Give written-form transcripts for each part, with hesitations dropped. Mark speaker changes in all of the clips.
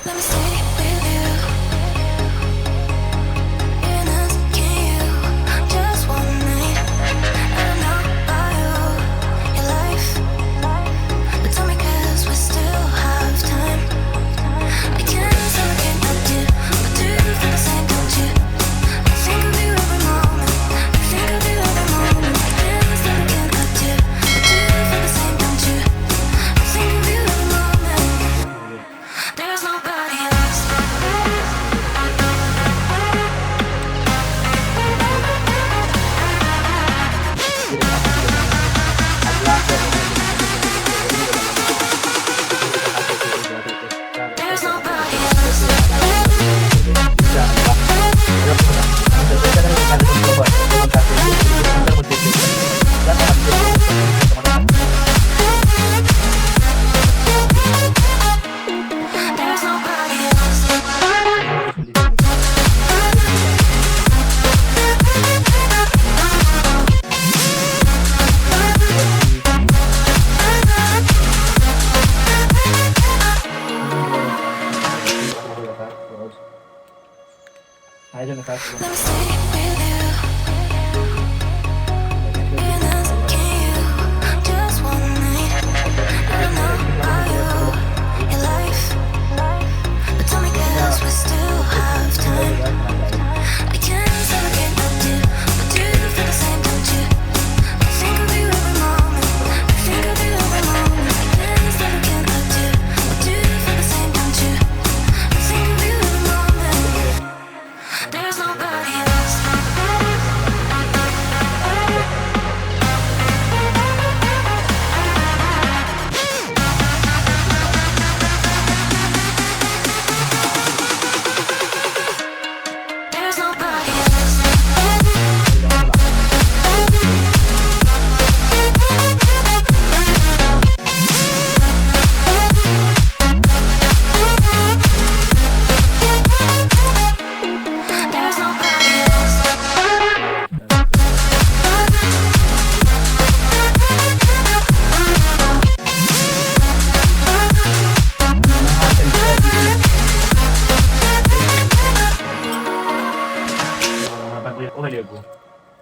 Speaker 1: Let me stay with you. In us, can you? Just one night. I don't know about you, your life, but tell me 'cause we still have time. We can say we cannot do, but do you feel the same, don't you? I think of you every moment. I think of you every moment. Things that we cannot do, but do you feel the same, don't you? I think of you every moment. There's nobody else. There's nobody else. There's nobody else.
Speaker 2: Let me
Speaker 1: Let me stay with you. In us, can you? Just one night. I don't know about you, your life, but tell me 'cause we still have time. We can say we cannot do, but do you feel the same, don't you? I think of you every moment. I think of you every moment. Things that we cannot do, but do you feel the same, don't you? I think of you every moment. There's nobody else. There's nobody else. There's nobody else.
Speaker 2: লিখবো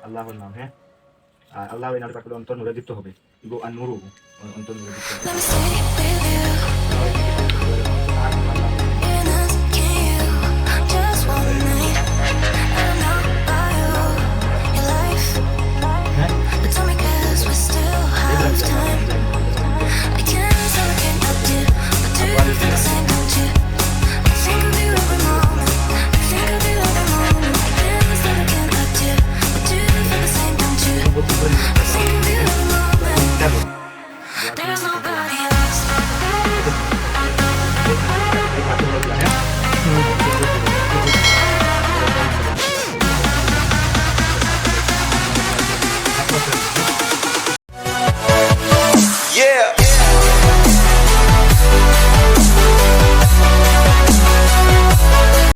Speaker 2: আল্লাহর নাম, হ্যাঁ, আর আল্লাহ এই নামটা পাঠ করলে অন্তর নূরে দীপ্ত হবে। ইগো আর নুরু অন্তর নূরে দীপ্ত হবে।
Speaker 1: Let me stay with you.